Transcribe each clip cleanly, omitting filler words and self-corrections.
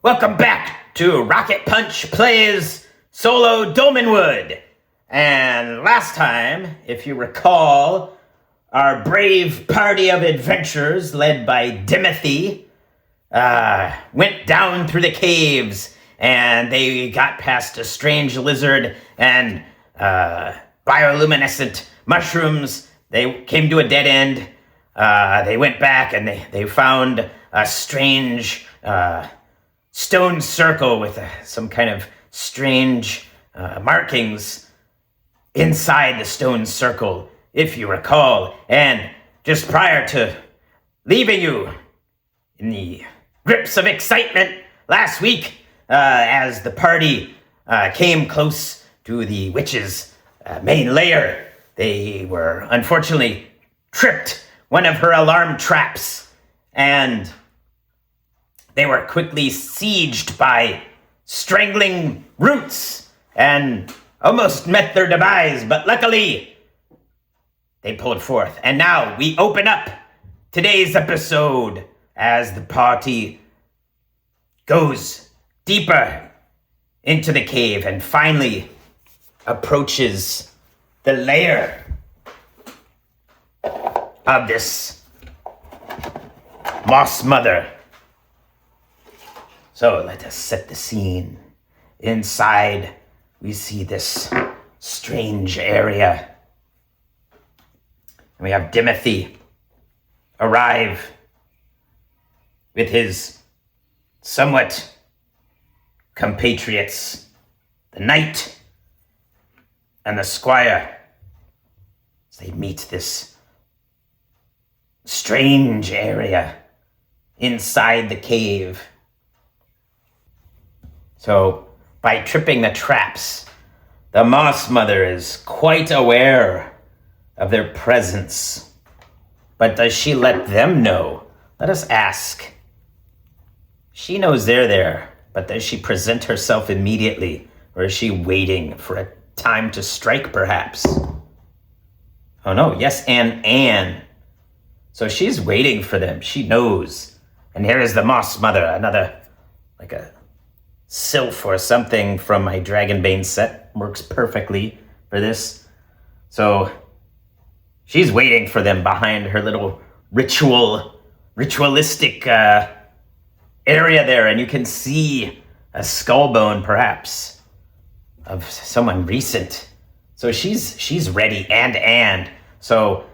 Welcome back to Rocket Punch Plays Solo Dolmenwood. And last time, if you recall, our brave party of adventurers led by Dimothy went down through the caves and they got past a strange lizard and bioluminescent mushrooms. They came to a dead end. They went back and they found a strange stone circle with some kind of strange markings inside the stone circle, if you recall. And just prior to leaving you in the grips of excitement last week, as the party came close to the witch's main lair, they were unfortunately tripped one of her alarm traps, and they were quickly sieged by strangling roots and almost met their demise, but luckily they pulled forth. And now we open up today's episode as the party goes deeper into the cave and finally approaches the lair of this moss mother. So let us set the scene. Inside, we see this strange area. And we have Dimothy arrive with his somewhat compatriots, the knight and the squire, as they meet this strange area inside the cave. So, by tripping the traps, the Moss Mother is quite aware of their presence. But does she let them know? Let us ask. She knows they're there, but does she present herself immediately? Or is she waiting for a time to strike, perhaps? Oh no, yes, Anne. So she's waiting for them. She knows. And here is the Moss Mother, another, like a sylph or something from my Dragonbane set. Works perfectly for this. So she's waiting for them behind her little ritualistic area there, and you can see a skull bone, perhaps, of someone recent. So she's ready, and so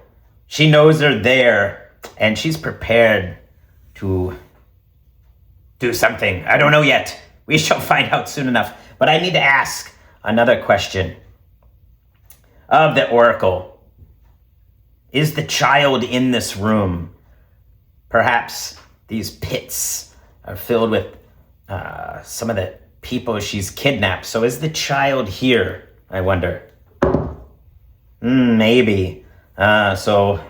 she knows they're there, and she's prepared to do something. I don't know yet. We shall find out soon enough. But I need to ask another question of the Oracle. Is the child in this room? Perhaps these pits are filled with some of the people she's kidnapped. So is the child here, I wonder? Maybe. So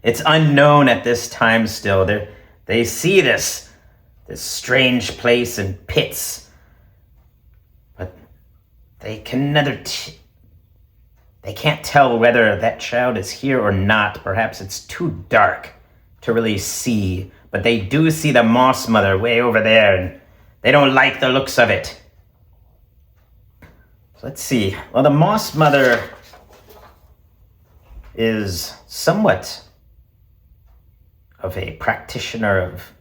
it's unknown at this time still. They see this strange place and pits, but they can they can't tell whether that child is here or not. Perhaps it's too dark to really see, but they do see the Moss Mother way over there, and they don't like the looks of it. So let's see. Well, the Moss Mother is somewhat of a practitioner of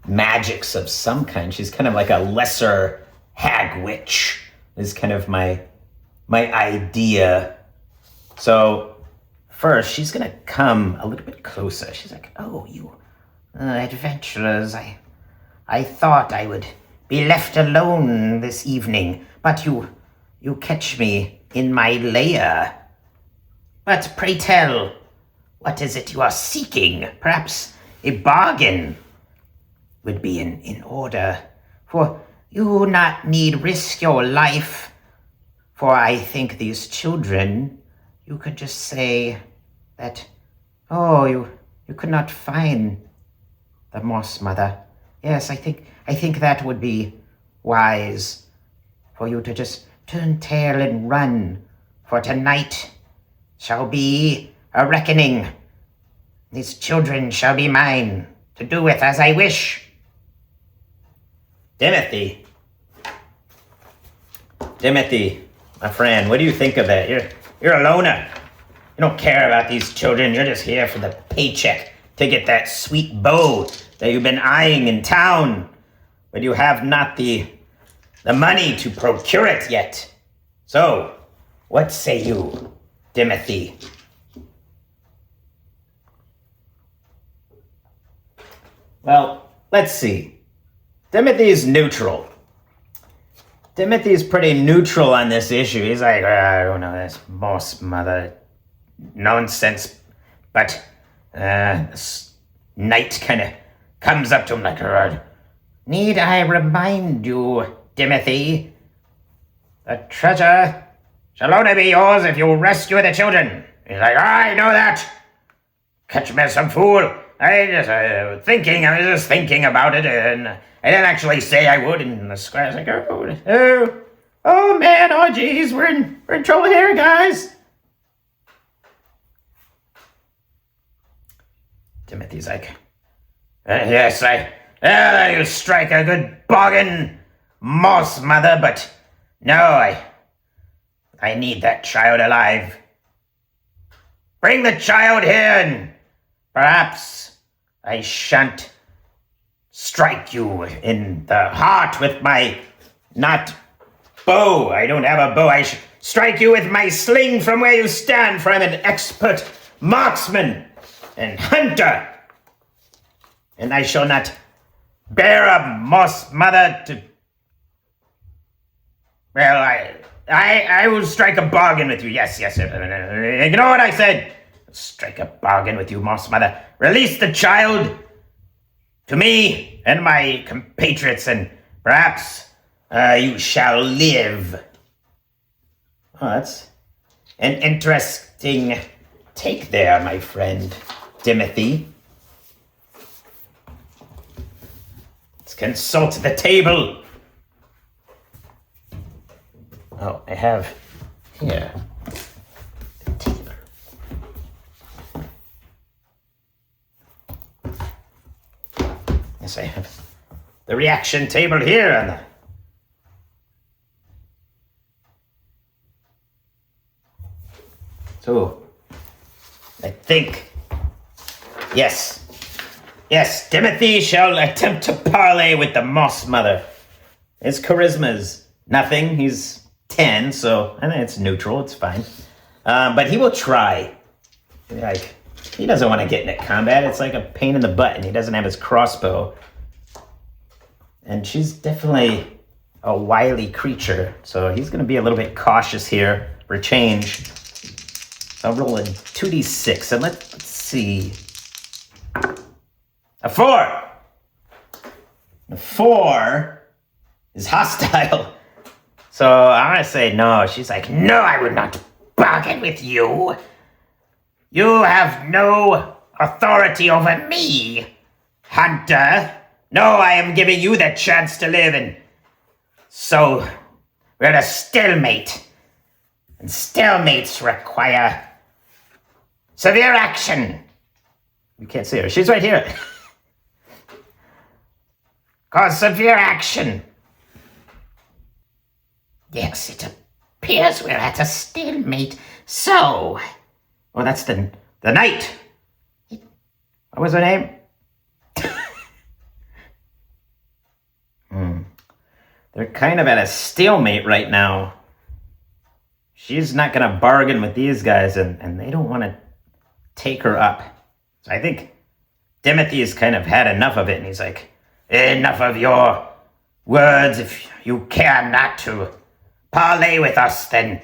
magics of some kind. She's kind of like a lesser hag witch, is kind of my idea. So first, she's gonna come a little bit closer. She's like, "Oh, you adventurers, I thought I would be left alone this evening, but you catch me in my lair. But pray tell, what is it you are seeking? Perhaps a bargain would be in order, for you not need risk your life. For I think these children, you could just say that, oh, you could not find the Moss Mother. Yes, I think that would be wise for you to just turn tail and run, for tonight shall be a reckoning. These children shall be mine, to do with as I wish." Timothy. Timothy, my friend, what do you think of that? You're a loner. You don't care about these children. You're just here for the paycheck to get that sweet beau that you've been eyeing in town. But you have not the money to procure it yet. So, what say you, Timothy? Well, let's see. Timothy's neutral. Timothy's pretty neutral on this issue. He's like, I don't know, this moss mother nonsense. But this Knight kind of comes up to him like, need I remind you, Timothy, the treasure shall only be yours if you rescue the children. He's like, I know that. Catch me some fool. I was just thinking about it, and I didn't actually say I would. And the squire's like, oh man, oh geez, we're in trouble here, guys. Timothy's like, yes, you strike a good bargain, moss mother, but no, I need that child alive. Bring the child here, and perhaps I shan't strike you in the heart with my, not bow. I don't have a bow. I strike you with my sling from where you stand, for I'm an expert marksman and hunter. And I shall not bear a moss mother to... Well, I will strike a bargain with you. Yes. Ignore what I said. Strike a bargain with you, moss mother. Release the child to me and my compatriots, and perhaps you shall live. Oh, that's an interesting take there, my friend Timothy. Let's consult the table. Oh, I have here the table. Yes, I have the reaction table here on the... So, I think, yes, Timothy shall attempt to parley with the moss mother. His charisma's nothing. He's 10, so I think it's neutral. It's fine. But he will try. Like, he doesn't want to get into combat. It's like a pain in the butt, and he doesn't have his crossbow. And she's definitely a wily creature, so he's going to be a little bit cautious here for change. So I'll roll a 2d6, and let's see. A 4! A 4 is hostile. So I'm going to say no. She's like, no, I would not bargain with you. You have no authority over me, hunter. No, I am giving you the chance to live, and so we're at a stalemate. And stalemates require severe action. You can't see her. She's right here. Cause severe action. Yes, it appears we're at a stalemate. So... Oh, that's the knight. What was her name? They're kind of at a stalemate right now. She's not going to bargain with these guys, and they don't want to take her up. So I think Timothy has kind of had enough of it, and he's like, enough of your words. If you care not to parley with us, then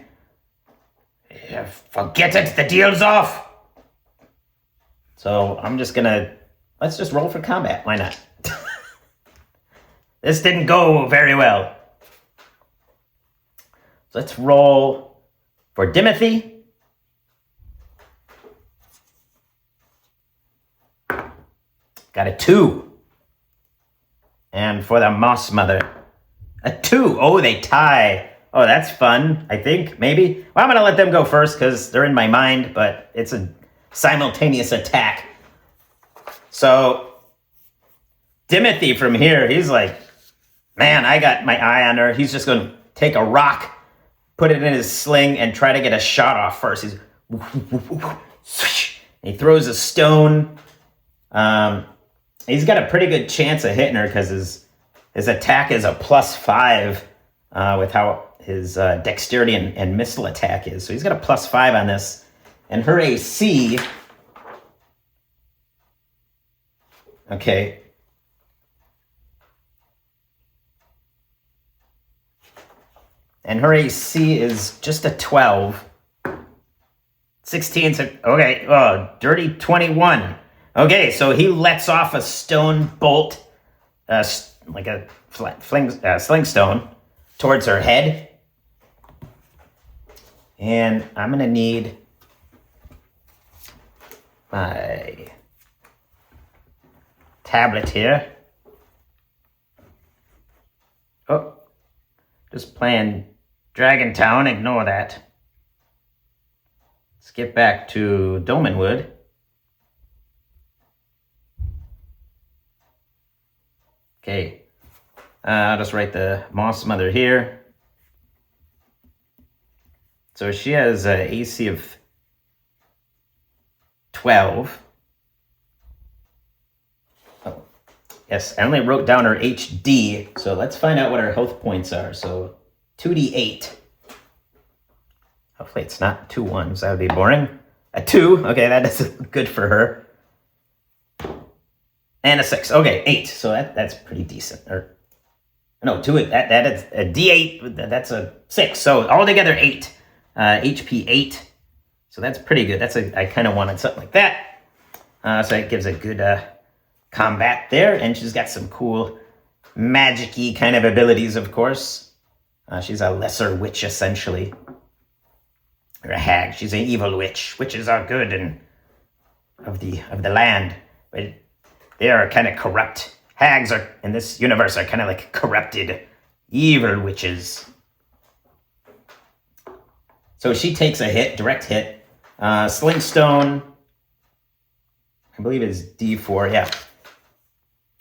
forget it, the deal's off. So I'm just gonna, let's just roll for combat. Why not? This didn't go very well. So let's roll for Timothy. Got a 2. And for the moss mother, a 2. Oh, they tie. Oh, that's fun, I think, maybe. Well, I'm going to let them go first because they're in my mind, but it's a simultaneous attack. So, Timothy from here, he's like, Man, I got my eye on her. He's just going to take a rock, put it in his sling, and try to get a shot off first. He throws a stone. He's got a pretty good chance of hitting her because his attack is a +5 with how his dexterity and missile attack is. So he's got a +5 on this. And her AC... Okay. And her AC is just a 12. 16, okay, dirty 21. Okay, so he lets off a stone bolt, like a sling stone, towards her head. And I'm going to need my tablet here. Oh, just playing Dragon Town, ignore that. Let's get back to Dolmenwood. Okay, I'll just write the Moss Mother here. So she has an AC of 12. Oh, yes, I only wrote down her HD, so let's find out what her health points are. So 2d8. Hopefully it's not 2 1s. That would be boring. A 2. Okay, that is good for her. And a 6. Okay, 8. So that's pretty decent. Or no, 2. That is a D8. That's a 6. So altogether 8. HP 8. So that's pretty good. I kind of wanted something like that. So it gives a good combat there. And she's got some cool magic-y kind of abilities, of course. She's a lesser witch, essentially. Or a hag. She's an evil witch. Witches are good and of the land. But they are kind of corrupt. Hags are in this universe are kind of like corrupted evil witches. So she takes a hit, direct hit. Sling Stone, I believe is D4, yeah.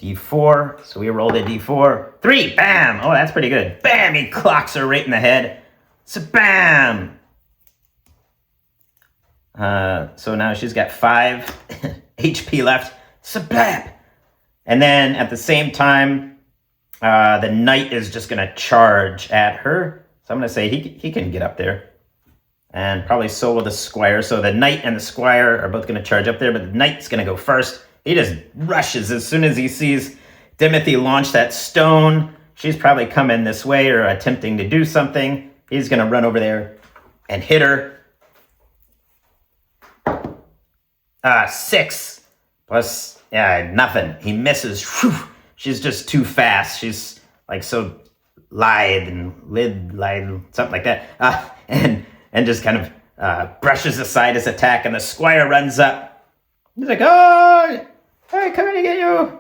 D4, so we rolled a D4. 3, bam! Oh, that's pretty good. Bam, he clocks her right in the head. So bam! So now she's got 5 HP left. Sablap! And then at the same time, the knight is just going to charge at her. So I'm going to say he can get up there. And probably so will the squire. So the knight and the squire are both going to charge up there, but the knight's going to go first. He just rushes as soon as he sees Timothy launch that stone. She's probably coming this way or attempting to do something. He's going to run over there and hit her. 6 plus, nothing. He misses. Whew. She's just too fast. She's like so lithe, something like that. And just kind of brushes aside his attack, and the squire runs up. He's like, oh, hey, coming to get you.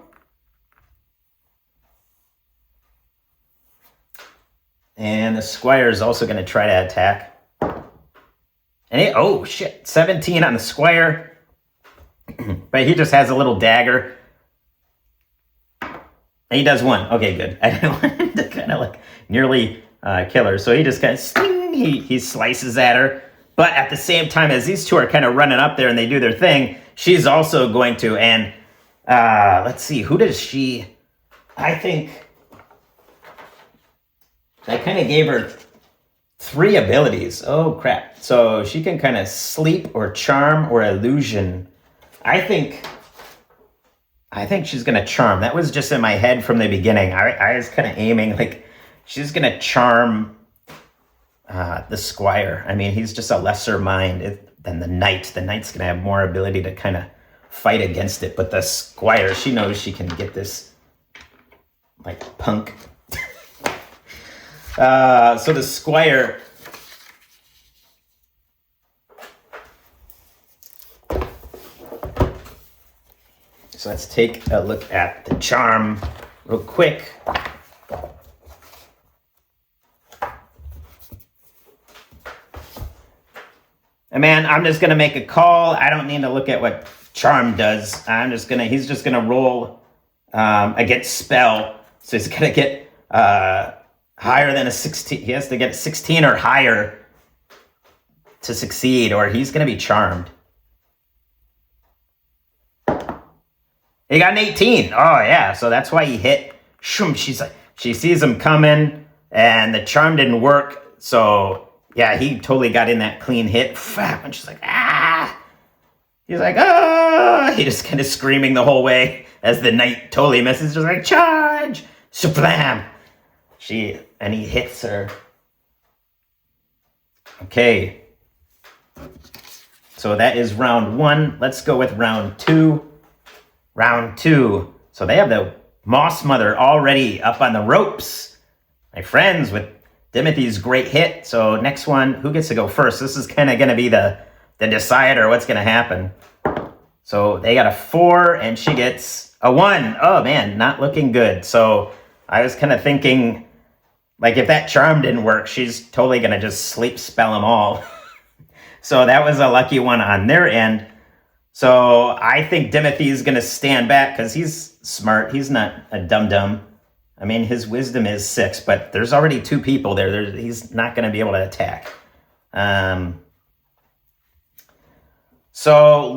And the squire is also going to try to attack. And 17 on the squire. But he just has a little dagger. And he does 1. Okay, good. I didn't want him to kind of like nearly kill her. So he just kind of he slices at her. But at the same time, as these two are kind of running up there and they do their thing, she's also going to. And let's see, who does she... I think I kind of gave her 3 abilities. Oh, crap. So she can kind of sleep or charm or illusion. I think she's going to charm. That was just in my head from the beginning. I was kind of aiming like she's going to charm the squire. I mean, he's just a lesser mind than the knight. The knight's going to have more ability to kind of fight against it. But the squire, she knows she can get this like punk. So the squire... So let's take a look at the charm real quick. And man, I'm just going to make a call. I don't need to look at what charm does. He's just going to roll against spell. So he's going to get higher than a 16. He has to get 16 or higher to succeed, or he's going to be charmed. He got an 18. Oh, yeah. So that's why he hit. She's like, she sees him coming, and the charm didn't work. So, yeah, he totally got in that clean hit. And she's like, ah. He's like, ah. He just kind of screaming the whole way as the knight totally misses. Just like, charge. Shablam. And he hits her. Okay. So that is round 1. Let's go with round 2. Round 2. So they have the Moss Mother already up on the ropes. My friends, with Timothy's great hit. So next one, who gets to go first? This is kind of going to be the decider what's going to happen. So they got a 4 and she gets a 1. Oh man, not looking good. So I was kind of thinking, like, if that charm didn't work, she's totally going to just sleep spell them all. So that was a lucky one on their end. So I think Timothy's going to stand back because he's smart. He's not a dum-dum. I mean, his wisdom is 6, but there's already 2 people there. He's not going to be able to attack. So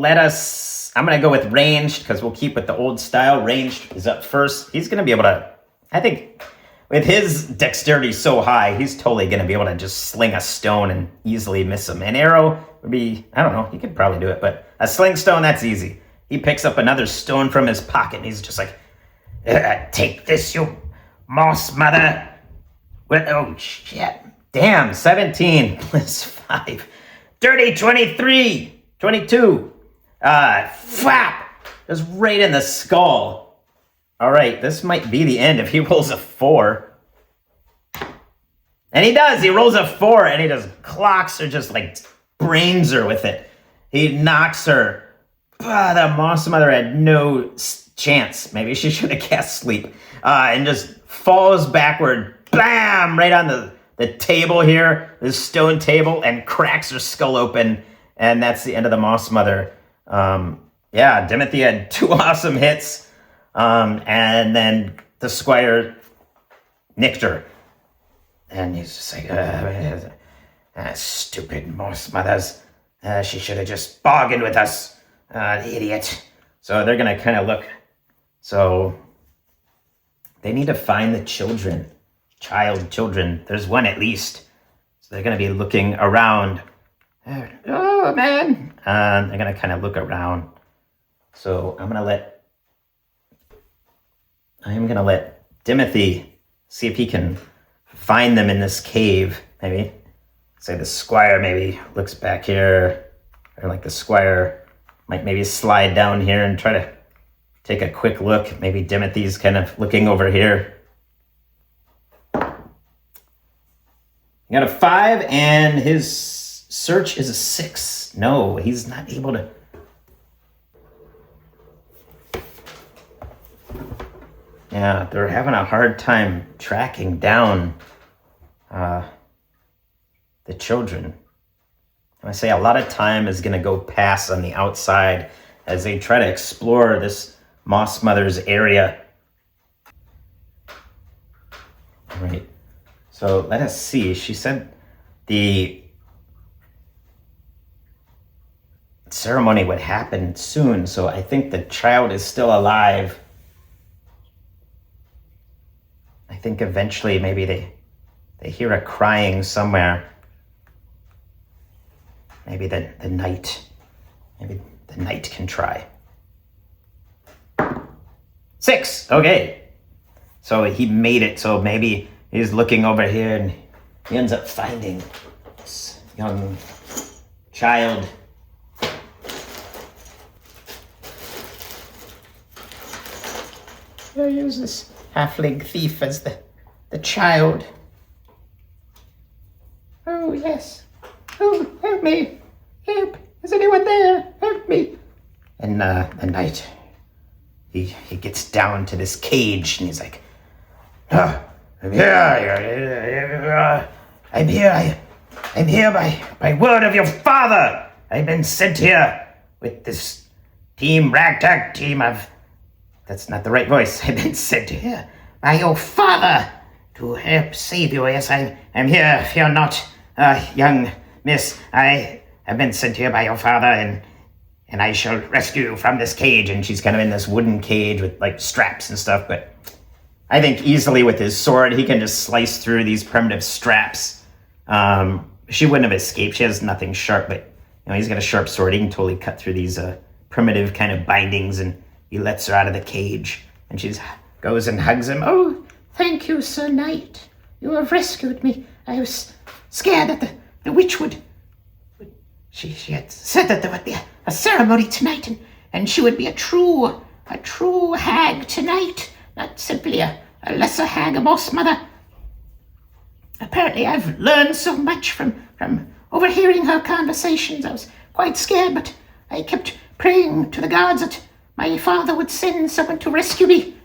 I'm going to go with ranged because we'll keep with the old style. Ranged is up first. He's going to be able to, I think, with his dexterity so high, he's totally going to be able to just sling a stone and easily miss him. An arrow would be, I don't know, he could probably do it, but a sling stone, that's easy. He picks up another stone from his pocket and he's just like, take this, you Moss Mother. Oh, shit. Damn, 17 plus 5. Dirty 23. 22. Flap. Just right in the skull. All right, this might be the end if he rolls a 4. And he does. He rolls a 4 and he just clocks her, just like brains her with it. He knocks her. The Moss Mother had no chance. Maybe she should have cast sleep. And just falls backward. Bam! Right on the table here, the stone table, and cracks her skull open. And that's the end of the Moss Mother. Yeah, Timothy had 2 awesome hits. And then the squire nicked her. And he's just like, stupid Moss Mothers. She should have just bargained with us. The idiot. So they're going to kind of look. So they need to find the children. Children. There's one at least. So they're going to be looking around. Oh, man. They're going to kind of look around. So I'm going to let Timothy see if he can find them in this cave. Maybe say the squire maybe looks back here, or like the squire might maybe slide down here and try to take a quick look. Maybe Timothy's kind of looking over here. He got a 5 and his search is a 6. No, he's not able to. Yeah, they're having a hard time tracking down the children. I say a lot of time is going to go past on the outside as they try to explore this Moss Mother's area. All right, so let us see. She said the ceremony would happen soon, so I think the child is still alive. I think eventually maybe they hear a crying somewhere. Maybe the knight can try. 6, okay. So he made it, so maybe he's looking over here and he ends up finding this young child. I'll use this halfling thief as the child. Oh, yes. Oh, help me. Help. Is anyone there? Help me. And the knight, he gets down to this cage and he's like, I'm here. I'm here by word of your father. I've been sent here with this ragtag team of... That's not the right voice. I've been sent here by your father to help save you. Yes, I'm here. Fear not, young miss. I have been sent here by your father, and I shall rescue you from this cage. And she's kind of in this wooden cage with like straps and stuff, but I think easily with his sword, he can just slice through these primitive straps. She wouldn't have escaped. She has nothing sharp, but he's got a sharp sword. He can totally cut through these primitive kind of bindings, and he lets her out of the cage. And she goes and hugs him. Oh, thank you, Sir Knight. You have rescued me. I was scared that the witch would... She had said that there would be a ceremony tonight, and she would be a true hag tonight. Not simply a lesser hag, a moss mother. Apparently I've learned so much from overhearing her conversations. I was quite scared, but I kept praying to the gods that my father would send someone to rescue me.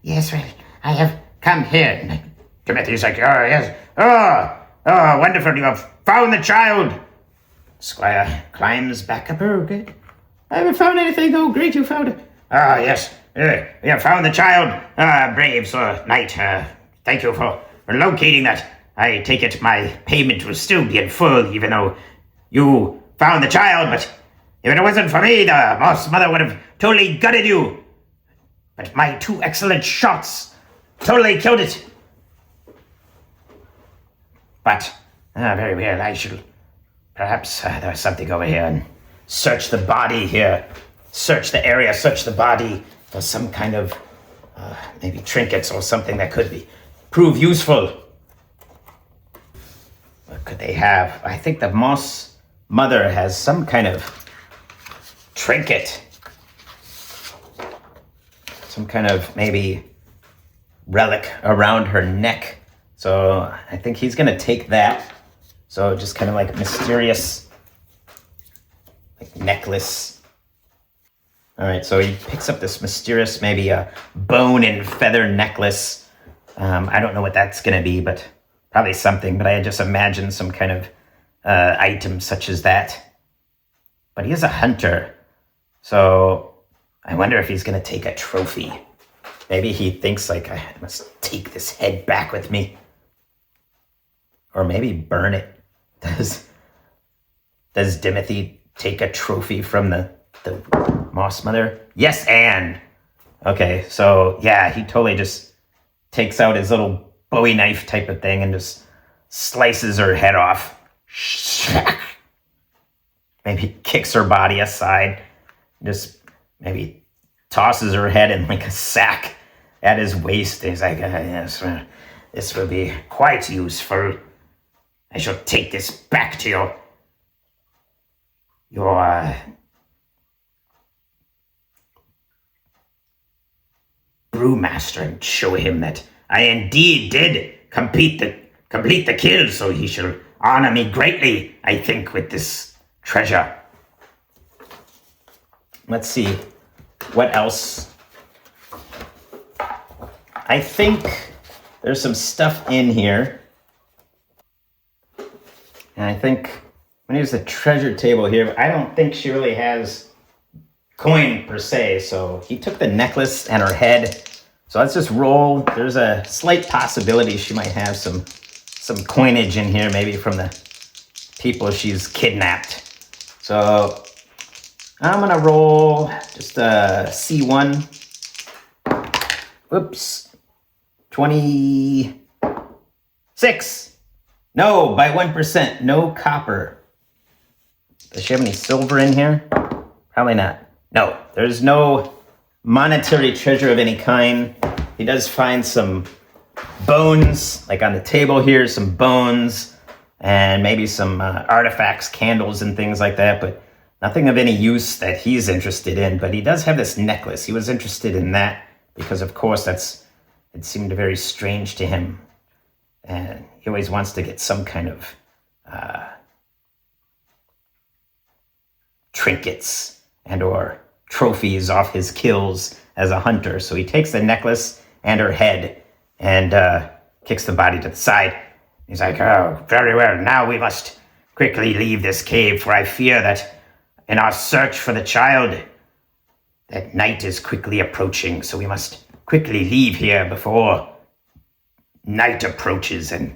Yes, well, I have come here. And Timothy's like, oh, yes. Oh, wonderful, you have found the child. Squire climbs back up. Oh, good. I haven't found anything. Oh, great, you found it. Yes. We have found the child. Brave Sir Knight. Thank you for locating that. I take it my payment will still be in full, even though you found the child, but if it wasn't for me, the moss mother would have totally gutted you. But my 2 excellent shots totally killed it. But, very well, I shall... Perhaps there's something over here, and search the body here. Search the area, search the body for some kind of maybe trinkets or something that could prove useful. What could they have? I think the moss mother has some kind of trinket. Some kind of maybe relic around her neck. So I think he's going to take that. So just kind of like mysterious like necklace. All right, so he picks up this mysterious, maybe a bone and feather necklace. I don't know what that's going to be, but probably something. But I just imagine some kind of item such as that. But he is a hunter, so I wonder if he's going to take a trophy. Maybe he thinks like, I must take this head back with me. Or maybe burn it. Does Timothy take a trophy from the moss mother? Yes, and okay, so yeah, he totally just takes out his little Bowie knife type of thing and just slices her head off. Maybe kicks her body aside, just maybe tosses her head in like a sack at his waist. He's like, yes, this will be quite useful. I shall take this back to your brewmaster and show him that I indeed did complete the kill, so he shall honor me greatly, I think, with this treasure. Let's see. What else? I think there's some stuff in here. And I think I'm gonna use the treasure table here, but I don't think she really has coin per se. So he took the necklace and her head. So let's just roll. There's a slight possibility she might have some coinage in here, maybe from the people she's kidnapped. So I'm gonna roll just a C1. Whoops. 26. No, by 1%. No copper. Does she have any silver in here? Probably not. No, there's no monetary treasure of any kind. He does find some bones, like on the table here, some bones, and maybe some artifacts, candles and things like that, but nothing of any use that he's interested in. But he does have this necklace. He was interested in that because, of course, it seemed very strange to him. And he always wants to get some kind of trinkets and or trophies off his kills as a hunter. So he takes the necklace and her head and kicks the body to the side. He's like, oh, very well. Now we must quickly leave this cave, for I fear that in our search for the child, that night is quickly approaching. So we must quickly leave here before night approaches and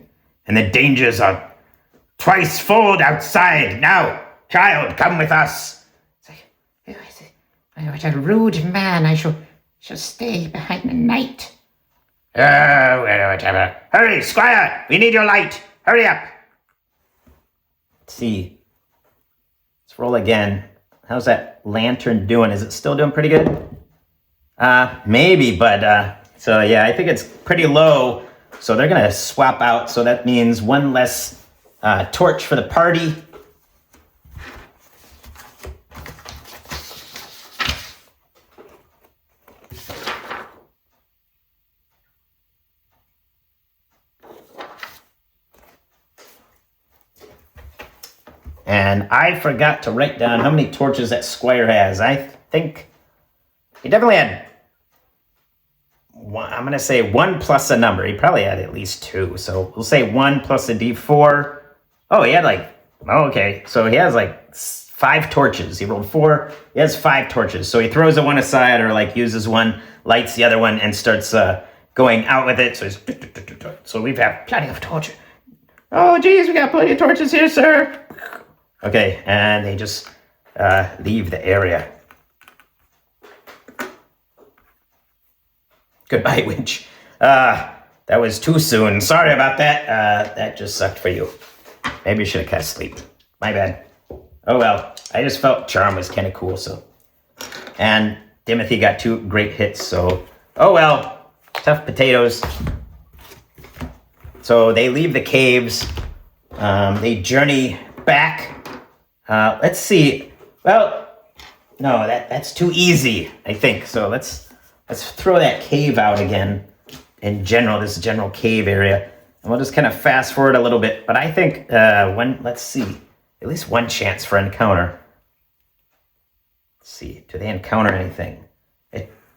the dangers are twice-fold outside. Now, child, come with us. What a rude man. I shall stay behind the night. Whatever. Hurry, Squire, we need your light. Hurry up. Let's see. Let's roll again. How's that lantern doing? Is it still doing pretty good? Maybe, but so yeah, I think it's pretty low. So they're gonna swap out. So that means one less torch for the party. And I forgot to write down how many torches that Squire has. I think he definitely had one. I'm going to say 1 plus a number. He probably had at least 2. So we'll say 1 plus a d4. Oh, he had okay. So he has 5 torches. He rolled 4. He has 5 torches. So he throws the one aside or uses one, lights the other one, and starts going out with it. So we've got plenty of torches. Oh, geez, we got plenty of torches here, sir. Okay, and they just leave the area. Goodbye, Winch. That was too soon. Sorry about that. That just sucked for you. Maybe you should have kept asleep. My bad. Oh well, I just felt Charm was kind of cool, so. And Timothy got 2 great hits, so. Oh well, tough potatoes. So they leave the caves. They journey back. Let's see. Well, no, that's too easy, I think. So let's throw that cave out again. In general, this general cave area, and we'll just kind of fast forward a little bit. But I think let's see, at least 1 chance for encounter. Let's see, do they encounter anything?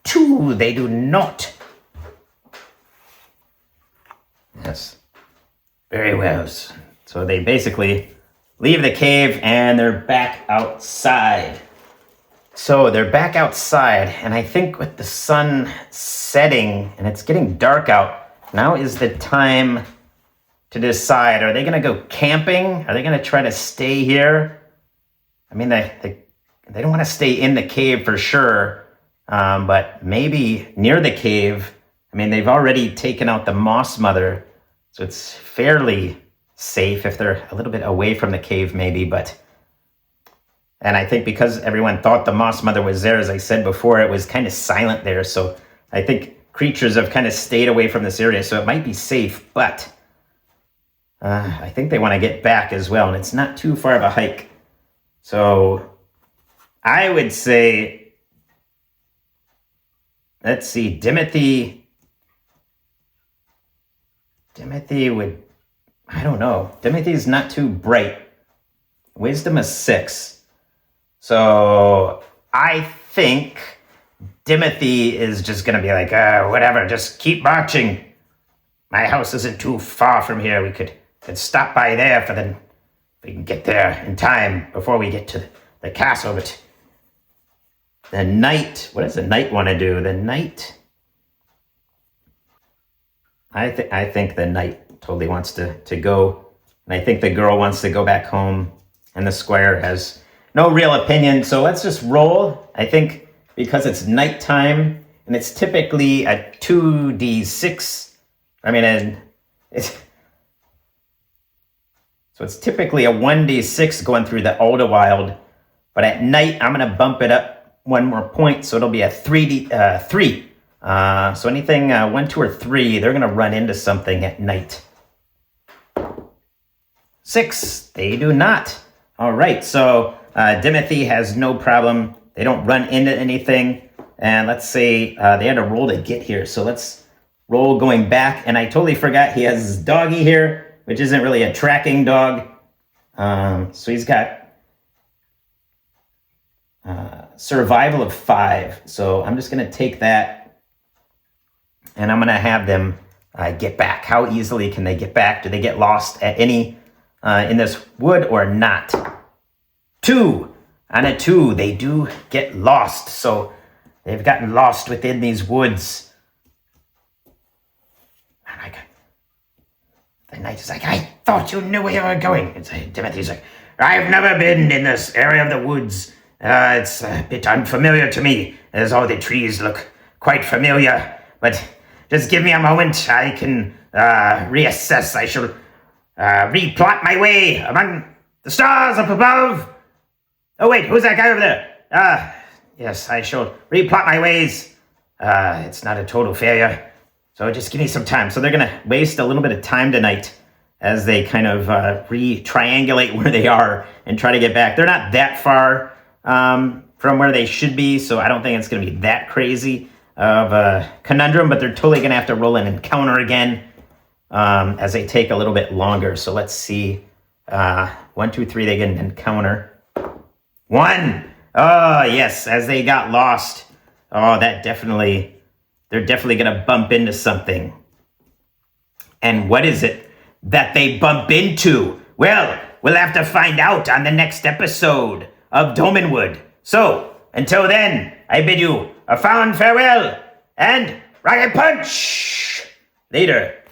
2, they do not. Yes, very well. So they basically leave the cave and they're back outside. So they're back outside, and I think with the sun setting and it's getting dark out, now is the time to decide, are they going to go camping? Are they going to try to stay here? I mean, they don't want to stay in the cave for sure, but maybe near the cave. I mean, they've already taken out the Moss Mother, so it's fairly safe if they're a little bit away from the cave maybe, but and I think because everyone thought the Moss Mother was there, as I said before, it was kind of silent there, so I think creatures have kind of stayed away from this area, so it might be safe, but I think they want to get back as well, and it's not too far of a hike. So I would say, let's see, Timothy would, I don't know. Timothy's not too bright. Wisdom is 6. So I think Timothy is just going to be like, whatever, just keep marching. My house isn't too far from here. We could stop by there for then we can get there in time before we get to the castle. But the knight, what does the knight want to do? The knight, I think the knight totally wants to go. And I think the girl wants to go back home. And the Squire has no real opinion. So let's just roll. I think because it's nighttime and it's typically a 2d6. I mean, so it's typically a 1d6 going through the Uldawild. But at night, I'm going to bump it up 1 more point. So it'll be a 3. So anything 1, 2, or 3, they're going to run into something at night. 6, they do not. All right, so Timothy has no problem. They don't run into anything. And let's say they had a roll to get here. So let's roll going back. And I totally forgot he has his doggy here, which isn't really a tracking dog. So he's got survival of 5. So I'm just going to take that. And I'm going to have them get back. How easily can they get back? Do they get lost at any in this wood or not? 2. On a 2, they do get lost. So they've gotten lost within these woods. Man, knight is like, I thought you knew where you were going. And Timothy's like, I've never been in this area of the woods. It's a bit unfamiliar to me, as all the trees look quite familiar. But just give me a moment. I can reassess. I shall replot my way among the stars up above. Oh, wait, who's that guy over there? Yes, I shall replot my ways. It's not a total failure. So just give me some time. So they're going to waste a little bit of time tonight as they kind of re-triangulate where they are and try to get back. They're not that far from where they should be, so I don't think it's going to be that crazy of a conundrum, but they're totally going to have to roll an encounter again as they take a little bit longer. So let's see. 1, 2, 3, they get an encounter. 1. Oh, yes, as they got lost. Oh, they're definitely going to bump into something. And what is it that they bump into? Well, we'll have to find out on the next episode of Dolmenwood. So, until then, I bid you a fond farewell and rocket punch! Later.